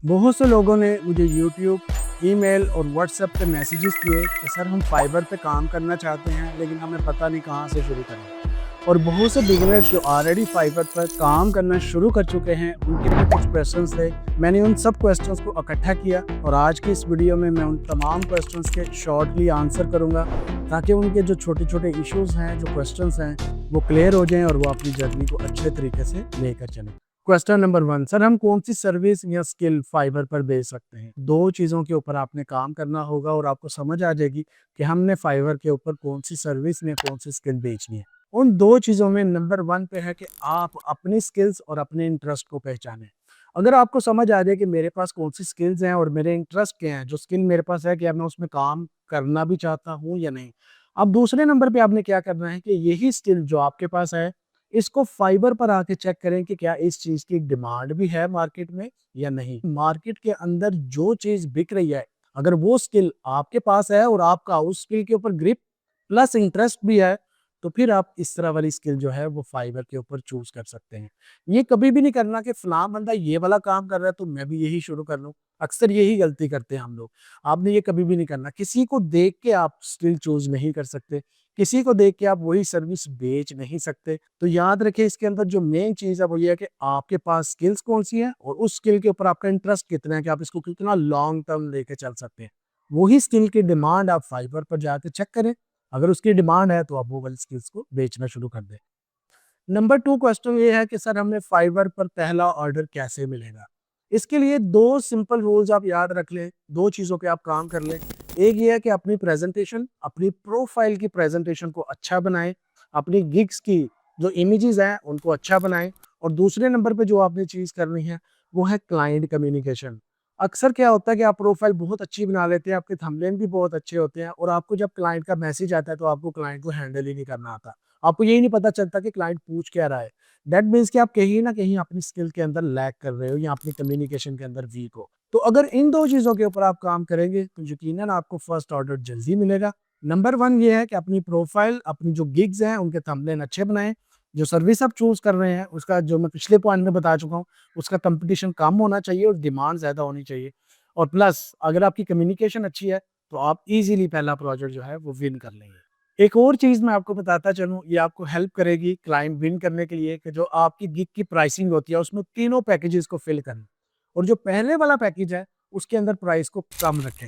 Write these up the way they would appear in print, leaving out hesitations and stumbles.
बहुत से लोगों ने मुझे यूट्यूब, ईमेल और व्हाट्सएप पे मैसेजेस किए कि सर हम फाइवर पे काम करना चाहते हैं लेकिन हमें पता नहीं कहाँ से शुरू करें। और बहुत से बिगिनर्स जो ऑलरेडी फाइवर पर काम करना शुरू कर चुके हैं उनके भी कुछ क्वेश्चंस थे। मैंने उन सब क्वेश्चंस को इकट्ठा किया और आज की इस वीडियो में मैं उन तमाम क्वेश्चंस के शॉर्टली आंसर करूंगा ताकि उनके जो छोटे छोटे इश्यूज हैं, जो क्वेश्चंस हैं, वो क्लियर हो जाएं और वो अपनी जर्नी को अच्छे तरीके से लेकर चलें। क्वेश्चन नंबर 1, सर हम कौन सी सर्विस या स्किल फाइवर पर बेच सकते हैं? दो चीज़ों के ऊपर आपने काम करना होगा और आपको समझ आ जाएगी कि हमने फाइवर के ऊपर कौन सी सर्विस या कौन सी स्किल बेचनी है। उन दो चीज़ों में नंबर 1 पे है कि आप अपनी स्किल्स और अपने इंटरेस्ट को पहचानें। अगर आपको समझ आ जाए कि मेरे पास कौन सी स्किल्स हैं और मेरे इंटरेस्ट क्या हैं, जो स्किल मेरे पास है, क्या मैं उसमें काम करना भी चाहता हूँ या नहीं। अब दूसरे नंबर पे आपने क्या करना है कि यही स्किल जो आपके पास है, इसको फाइवर पर आके चेक करें कि क्या इस चीज़ की डिमांड भी है मार्केट में या नहीं। मार्केट के अंदर जो चीज़ बिक रही है, अगर वो स्किल आपके पास है और आपका उस स्किल के ऊपर ग्रिप प्लस इंटरेस्ट भी है, तो फिर आप इस तरह वाली स्किल जो है वो फाइवर के ऊपर चूज़ कर सकते हैं। ये कभी भी नहीं करना कि फलाँ बंदा ये वाला काम कर रहा है तो मैं भी यही शुरू कर लूँ। अक्सर यही गलती करते हैं हम लोग। आपने ये कभी भी नहीं करना। किसी को देख के आप स्किल चूज़ नहीं कर सकते। किसी को देख के आप वही सर्विस बेच नहीं सकते। तो याद रखिए, इसके अंदर जो मेन चीज़ है वो ये है कि आपके पास स्किल्स कौन-सी है और उस स्किल के ऊपर आपका इंटरेस्ट कितना है कि आप इसको कितना लॉन्ग टर्म लेके चल सकते हैं। वही स्किल की डिमांड आप फाइवर पर जाके चेक करें। अगर उसकी डिमांड है तो आप वो वाली स्किल्स को बेचना शुरू कर दें। नंबर 2 क्वेश्चन ये है कि सर हमें फाइवर पर पहला ऑर्डर कैसे मिलेगा? इसके लिए 2 सिंपल रूल्स आप याद रख लें, 2 चीज़ों पे आप काम कर लें। एक ये है कि अपनी प्रेज़ेंटेशन, अपनी प्रोफ़ाइल की प्रेज़ेंटेशन को अच्छा बनाएँ, अपनी गिग्स की जो इमेजेस हैं उनको अच्छा बनाएँ और दूसरे नंबर पे जो आपने चीज़ करनी है, वो है क्लाइंट कम्युनिकेशन। अक्सर क्या होता है कि आप प्रोफ़ाइल बहुत अच्छी बना लेते हैं, आपके थंबनेल भी बहुत अच्छे होते हैं और आपको जब क्लाइंट का मैसेज आता है तो आपको क्लाइंट को हैंडल ही नहीं करना आता। आपको यही नहीं पता चलता कि क्लाइंट पूछ क्या रहा है। दैट मीन्स कि आप कहीं न कहीं अपनी स्किल के अंदर लैग कर रहे हो या अपनी कम्युनिकेशन के अंदर वीक हो। तो अगर इन 2 चीज़ों के ऊपर आप काम करेंगे तो यकीनन आपको फर्स्ट ऑर्डर जल्दी मिलेगा। नंबर 1 ये है कि अपनी प्रोफाइल, अपनी जो गिग्स हैं उनके थंबनेल अच्छे बनाएँ। जो सर्विस आप चूज़ कर रहे हैं उसका, जो मैं पिछले पॉइंट में बता चुका हूँ, उसका कॉम्पिटिशन कम होना चाहिए और डिमांड ज़्यादा होनी चाहिए। और प्लस अगर आपकी कम्युनिकेशन अच्छी है तो आप ईज़िली पहला प्रोजेक्ट जो है वो विन कर लेंगे। एक और चीज़ मैं आपको बताता चलूँ, ये आपको हेल्प करेगी क्लाइंट विन करने के लिए कि जो आपकी गिग की प्राइसिंग होती है उसमें तीनों पैकेजेस को फिल करना और जो पहले वाला पैकेज है उसके अंदर प्राइस को कम रखें।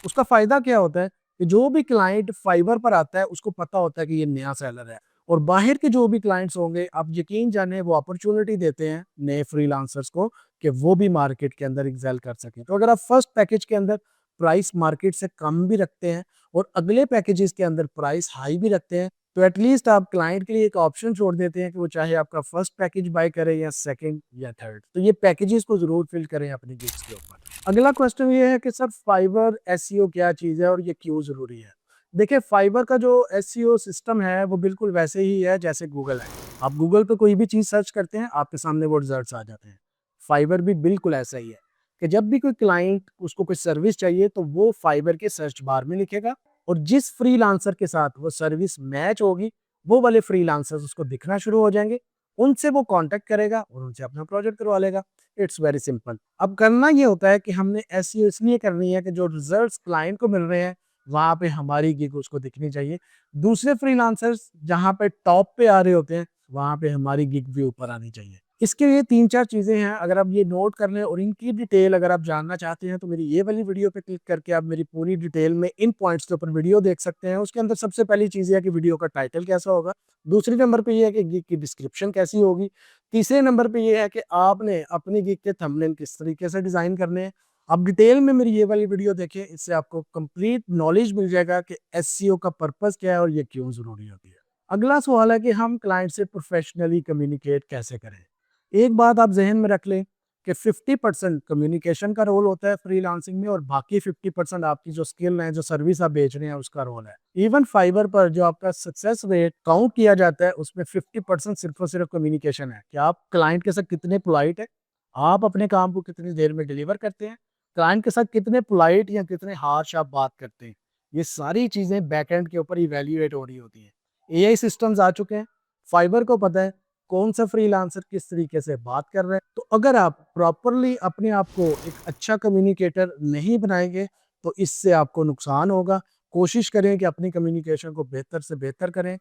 उसका फ़ायदा क्या होता है कि जो भी क्लाइंट फाइवर पर आता है उसको पता होता है कि ये नया सेलर है और बाहर के जो भी क्लाइंट्स होंगे, आप यकीन जाने, वो अपॉर्चुनिटी देते हैं नए फ्रीलांसर्स को कि वो भी मार्केट के अंदर एक्सेल कर सकें। तो अगर आप फर्स्ट पैकेज के अंदर प्राइस मार्केट से कम भी रखते हैं और अगले पैकेजेस के अंदर प्राइस हाई भी रखते हैं, तो एटलीस्ट आप क्लाइंट के लिए एक ऑप्शन छोड़ देते हैं कि वो चाहे आपका फर्स्ट पैकेज बाय करे या सेकंड या थर्ड। तो ये पैकेजेस को ज़रूर फिल करें अपनी गिग्स के ऊपर। अगला क्वेश्चन ये है कि सर फाइवर एसईओ क्या चीज़ है और ये क्यों ज़रूरी है? देखिए, फाइवर का जो एसईओ सिस्टम है वो बिल्कुल वैसे ही है जैसे गूगल है। आप गूगल पे कोई भी चीज़ सर्च करते हैं, आपके सामने वो रिजल्ट्स आ जाते हैं। फाइवर भी बिल्कुल ऐसा ही है कि जब भी कोई क्लाइंट, उसको कोई सर्विस चाहिए तो वो फाइवर के सर्च बार में लिखेगा और जिस फ्रीलांसर के साथ वो सर्विस मैच होगी, वो वाले फ्रीलांसर्स उसको दिखना शुरू हो जाएँगे। उनसे वो कॉन्टैक्ट करेगा और उनसे अपना प्रोजेक्ट करवा लेगा। It's very simple. अब करना ये होता है कि हमने एसईओ इसलिए करनी है कि जो रिजल्ट्स क्लाइंट को मिल रहे हैं, वहाँ पे हमारी गिग उसको दिखनी चाहिए। दूसरे फ्रीलांसर्स जहाँ पे टॉप पे आ रहे होते हैं, वहाँ पे हमारी गिग भी ऊपर आनी चाहिए। इसके लिए 3-4 चीज़ें हैं, अगर आप ये नोट कर लें और इनकी डिटेल अगर आप जानना चाहते हैं तो मेरी ये वाली वीडियो पे क्लिक करके आप मेरी पूरी डिटेल में इन पॉइंट्स के ऊपर वीडियो देख सकते हैं। उसके अंदर सबसे पहली चीज़ ये है कि वीडियो का टाइटल कैसा होगा, दूसरे नंबर पे ये है कि गिग की डिस्क्रिप्शन कैसी होगी, तीसरे नंबर पे ये है कि आपने अपनी गिग के थंबनेल किस तरीके से डिज़ाइन करने हैं। आप डिटेल में मेरी ये वाली वीडियो देखें, इससे आपको कंप्लीट नॉलेज मिल जाएगा कि एसईओ का पर्पस क्या है और ये क्यों ज़रूरी होती है। अगला सवाल है कि हम क्लाइंट से प्रोफेशनली कम्युनिकेट कैसे करें? एक बात आप ज़हन में रख लें कि 50% कम्युनिकेशन का रोल होता है फ्रीलांसिंग में और बाकी 50% आपकी जो स्किल है, जो सर्विस आप बेच रहे हैं, उसका रोल है। इवन फाइवर पर जो आपका सक्सेस रेट काउंट किया जाता है, उसमें 50% सिर्फ और सिर्फ कम्युनिकेशन है कि आप क्लाइंट के साथ कितने पोलाइट है, आप अपने काम को कितनी देर में डिलीवर करते हैं, क्लाइंट के साथ कितने पोलाइट या कितने हार्श आप बात करते हैं। ये सारी चीज़ें बैकएंड के ऊपर इवैल्यूएट हो रही होती हैं। एआई सिस्टम्स आ चुके हैं, फाइवर को पता है कौन सा फ्रीलांसर किस तरीके से बात कर रहा है। तो अगर आप प्रॉपरली अपने आप को एक अच्छा कम्युनिकेटर नहीं बनाएंगे तो इससे आपको नुकसान होगा। कोशिश करें कि अपनी कम्युनिकेशन को बेहतर से बेहतर करें।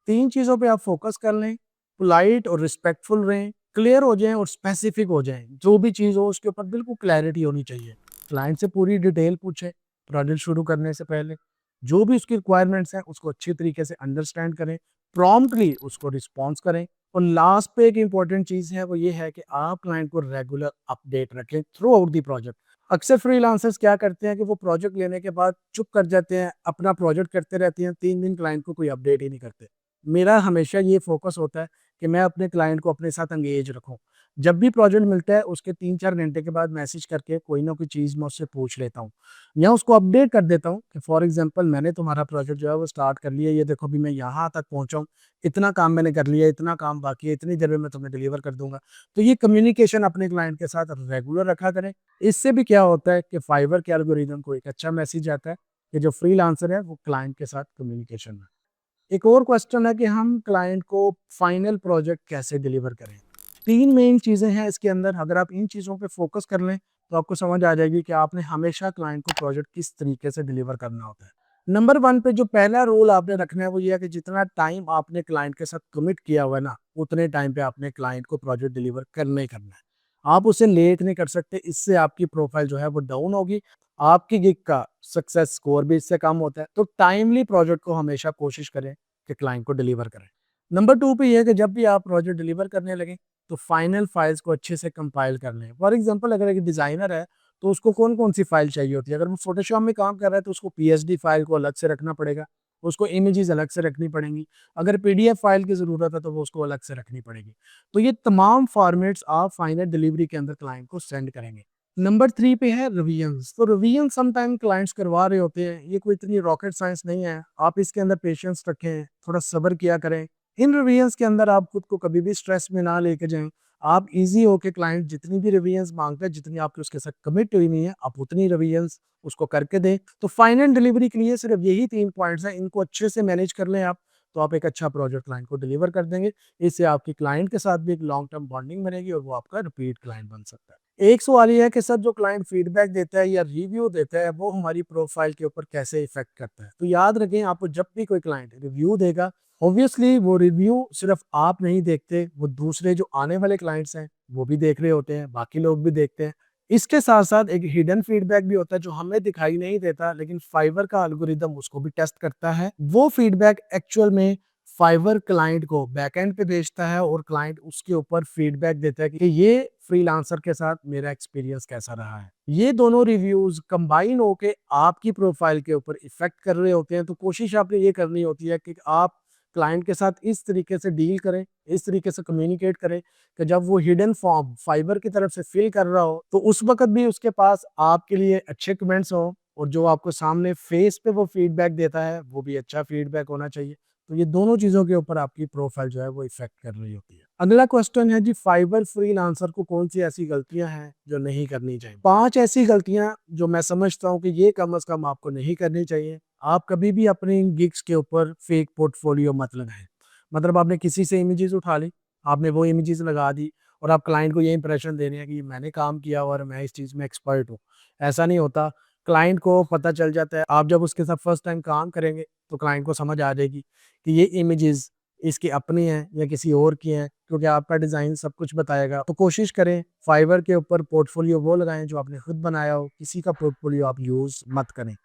3 चीज़ों पे आप फोकस कर लें, पोलाइट और रिस्पेक्टफुल रहें, क्लियर हो जाएँ और स्पेसिफिक हो जाएँ। जो भी चीज़ हो उसके ऊपर बिल्कुल क्लैरिटी होनी चाहिए। क्लाइंट से पूरी डिटेल पूछें प्रोजेक्ट शुरू करने से पहले। जो भी उसकी रिक्वायरमेंट्स हैं उसको अच्छी तरीके से अंडरस्टैंड करें, प्रॉम्प्टली उसको रिस्पॉन्स करें। और लास्ट पे एक इम्पॉर्टेंट चीज़ है वो ये है कि आप क्लाइंट को रेगुलर अपडेट रखें थ्रू आउट द प्रोजेक्ट। अक्सर फ्रीलांसर्स क्या करते हैं कि वो प्रोजेक्ट लेने के बाद चुप कर जाते हैं, अपना प्रोजेक्ट करते रहते हैं, 3 दिन क्लाइंट को कोई अपडेट ही नहीं करते। मेरा हमेशा ये फोकस होता है कि मैं अपने क्लाइंट को अपने साथ एंगेज रखूँ। जब भी प्रोजेक्ट मिलता है उसके 3-4 घंटे के बाद मैसेज करके कोई ना कोई चीज़ मैं उससे पूछ लेता हूँ या उसको अपडेट कर देता हूँ कि फॉर एग्जांपल मैंने तुम्हारा प्रोजेक्ट जो है वो स्टार्ट कर लिया, ये देखो अभी मैं यहाँ तक पहुँचा हूँ, इतना काम मैंने कर लिया, इतना काम बाकी है, इतनी देर में मैं तुम्हें डिलीवर कर दूंगा। तो ये कम्युनिकेशन अपने क्लाइंट के साथ रेगुलर रखा करें। इससे भी क्या होता है कि फाइवर के एल्गोरिदम को एक अच्छा मैसेज आता है कि जो फ्रीलांसर है वो क्लाइंट के साथ कम्युनिकेशन में। एक और क्वेश्चन है कि हम क्लाइंट को फाइनल प्रोजेक्ट कैसे डिलीवर करें। 3 मेन चीज़ें हैं इसके अंदर, अगर आप इन चीज़ों पे फोकस कर लें तो आपको समझ आ जाएगी कि आपने हमेशा क्लाइंट को प्रोजेक्ट किस तरीके से डिलीवर करना होता है। नंबर 1 पे जो पहला रूल आपने रखना है वो ये है कि जितना टाइम आपने क्लाइंट के साथ कमिट किया हुआ है ना, उतने टाइम पे आपने क्लाइंट को प्रोजेक्ट डिलीवर करना ही करना है। आप उसे लेट नहीं कर सकते, इससे आपकी प्रोफाइल जो है वो डाउन होगी, आपकी गिग का सक्सेस स्कोर भी इससे कम होता है। तो टाइमली प्रोजेक्ट को हमेशा कोशिश करें कि क्लाइंट को डिलीवर करें। नंबर 2 पे ये है कि जब भी आप प्रोजेक्ट डिलीवर करने लगें तो फाइनल फाइल्स को अच्छे से कंपाइल कर लें। फॉर एग्जांपल अगर एक डिज़ाइनर है तो उसको कौन-कौन सी फाइल चाहिए होती है। अगर वो फोटोशॉप में काम कर रहा है तो उसको पीएसडी फाइल को अलग से रखना पड़ेगा, उसको इमेजेस अलग से रखनी पड़ेंगी। अगर पीडीएफ फाइल की ज़रूरत है तो वो उसको अलग से रखनी पड़ेगी। तो ये तमाम फॉर्मेट्स आप फाइनल डिलीवरी के अंदर क्लाइंट को सेंड करेंगे। नंबर 3 पे है रिवीजन्स। तो रिवीजन समटाइम क्लाइंट्स करवा रहे होते हैं, ये कोई इतनी रॉकेट साइंस नहीं है। आप इसके अंदर पेशेंस रखें, थोड़ा सब्र किया करें। इन रिवीजन्स के अंदर आप खुद को कभी भी स्ट्रेस में ना लेके जाएँ। आप ईज़ी होके क्लाइंट जितनी भी रिवीजन्स माँगता है, जितनी आपकी उसके साथ कमिट हुई नहीं है, आप उतनी रिवीजन्स उसको करके दें। तो फाइनल डिलीवरी के लिए सिर्फ यही 3 पॉइंट्स हैं, इनको अच्छे से मैनेज कर लें आप, तो आप एक अच्छा प्रोजेक्ट क्लाइंट को डिलीवर कर देंगे। इससे आपकी क्लाइंट के साथ भी एक लॉन्ग टर्म बॉन्डिंग बनेगी और वो आपका रिपीट क्लाइंट बन सकता है। एक सवाल ये है कि सर जो क्लाइंट फीडबैक देता है या रिव्यू देता है, वो हमारी प्रोफाइल के ऊपर कैसे इफ़ेक्ट करता है? तो याद रखें, आपको जब भी कोई क्लाइंट रिव्यू देगा, ऑब्वियसली वो रिव्यू सिर्फ आप नहीं देखते, वो दूसरे जो आने वाले क्लाइंट्स हैं, वो भी देख रहे होते हैं, बाकी लोग भी देखते हैं। इसके साथ-साथ एक हिडन फीडबैक भी होता है जो हमें दिखाई नहीं देता, लेकिन फाइवर का एल्गोरिदम उसको भी टेस्ट करता है। वो फीडबैक एक्चुअल में फाइवर क्लाइंट को बैकएंड पे भेजता है और क्लाइंट उसके ऊपर फीडबैक देता है कि ये फ्रीलांसर के साथ मेरा एक्सपीरियंस कैसा रहा है। ये दोनों रिव्यूज कंबाइन होके आपकी प्रोफाइल के ऊपर इफेक्ट कर रहे होते हैं। तो कोशिश आपने ये करनी होती है कि आप क्लाइंट के साथ इस तरीके से डील करें, इस तरीके से कम्युनिकेट करें कि जब वो हिडन फॉर्म फाइबर की तरफ से फिल कर रहा हो तो उस वक्त भी उसके पास आपके लिए अच्छे कमेंट्स हो और जो आपको सामने फेस पे वो फीडबैक देता है वो भी अच्छा फीडबैक होना चाहिए। तो ये दोनों चीज़ों के ऊपर आपकी प्रोफाइल जो है वो इफ़ेक्ट कर रही होती है। अगला क्वेश्चन है जी, फाइबर फ्रीलांसर को कौन सी ऐसी गलतियां हैं जो नहीं करनी चाहिए? 5 ऐसी गलतियां जो मैं समझता हूं कि ये कम से कम आपको नहीं करनी चाहिए। आप कभी भी अपनी गिग्स के ऊपर फेक पोर्टफोलियो मत लगाएं। मतलब आपने किसी से इमेजेस उठा ली, आपने वो इमेजेस लगा दी और आप क्लाइंट को ये इंप्रेशन दे रहे हैं कि मैंने काम किया और मैं इस चीज़ में एक्सपर्ट हूँ। ऐसा नहीं होता। क्लाइंट को पता चल जाता है। आप जब उसके साथ फर्स्ट टाइम काम करेंगे तो क्लाइंट को समझ आ जाएगी कि ये इमेजेस इसकी अपनी हैं या किसी और की हैं, क्योंकि आपका डिज़ाइन सब कुछ बताएगा। तो कोशिश करें फाइवर के ऊपर पोर्टफोलियो वो लगाएं जो आपने खुद बनाया हो, किसी का पोर्टफोलियो आप यूज़ मत करें।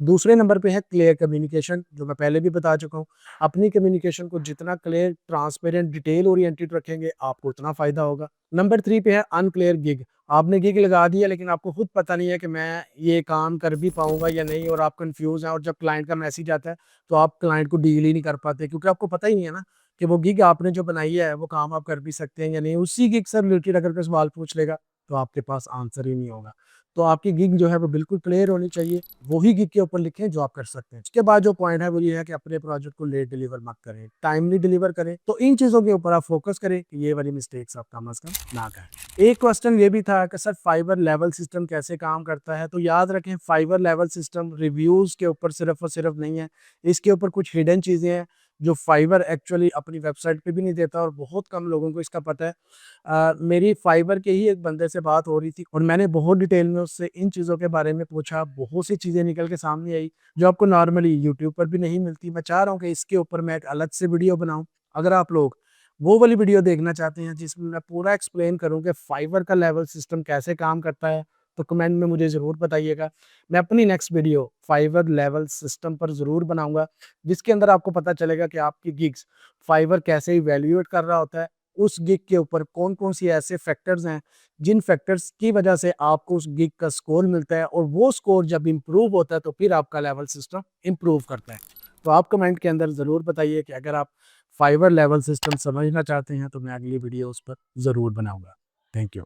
दूसरे नंबर पे है क्लियर कम्युनिकेशन, जो मैं पहले भी बता चुका हूँ। अपनी कम्युनिकेशन को जितना क्लियर, ट्रांसपेरेंट, डिटेल ओरिएंटेड रखेंगे, आपको उतना फ़ायदा होगा। नंबर 3 पे है अनक्लियर गिग। आपने गिग लगा दिया लेकिन आपको खुद पता नहीं है कि मैं ये काम कर भी पाऊँगा या नहीं, और आप कन्फ्यूज़ हैं और जब क्लाइंट का मैसेज आता है, तो आप क्लाइंट को डील ही नहीं कर पाते क्योंकि आपको पता ही नहीं है ना कि वो गिग आपने जो बनाई है, वो काम आप कर भी सकते हैं या नहीं। उसी गिग से रिलेटेड अगर कोई सवाल पूछ लेगा, तो आपके पास आंसर ही नहीं होगा। तो आपकी गिग जो है वो बिल्कुल क्लियर होनी चाहिए। वही गिग के ऊपर लिखें जो आप कर सकते हैं। उसके बाद जो पॉइंट है वो ये है कि अपने प्रोजेक्ट को लेट डिलीवर मत करें, टाइमली डिलीवर करें। तो इन चीज़ों के ऊपर आप फोकस करें कि ये वाली मिस्टेक्स आप कम से कम ना करें। एक क्वेश्चन ये भी था कि सर फाइबर लेवल सिस्टम कैसे काम करता है? तो याद रखें, फाइबर लेवल सिस्टम रिव्यूज़ के ऊपर सिर्फ और सिर्फ नहीं है, इसके ऊपर कुछ हिडन चीज़ें हैं जो फाइवर एक्चुअली अपनी वेबसाइट पे भी नहीं देता और बहुत कम लोगों को इसका पता है। मेरी फाइवर के ही एक बंदे से बात हो रही थी और मैंने बहुत डिटेल में उससे इन चीज़ों के बारे में पूछा, बहुत सी चीज़ें निकल के सामने आई जो आपको नॉर्मली यूट्यूब पर भी नहीं मिलती। मैं चाह रहा हूँ कि इसके ऊपर मैं एक अलग से वीडियो बनाऊँ। अगर आप लोग वो वाली वीडियो देखना चाहते हैं जिसमें मैं पूरा एक्सप्लेन करूँ कि फाइवर का लेवल सिस्टम कैसे काम करता है, तो कमेंट में मुझे ज़रूर बताइएगा। मैं अपनी next video Fiverr level system पर ज़रूर बनाऊँगा, जिसके अंदर आपको पता चलेगा कि आपकी गिग्स फाइवर कैसे इवैल्यूएट कर रहा होता है, उस गिग के ऊपर कौन-कौन सी ऐसे फैक्टर्स हैं, जिन फैक्टर्स की वजह से आपको उस गिग का स्कोर मिलता है और वो स्कोर जब इम्प्रूव होता है तो फिर आपका लेवल सिस्टम इम्प्रूव करता है। तो आप कमेंट के अंदर ज़रूर बताइए कि अगर आप फाइवर लेवल सिस्टम समझना चाहते हैं तो मैं अगली वीडियो उस पर ज़रूर बनाऊँगा। Thank you.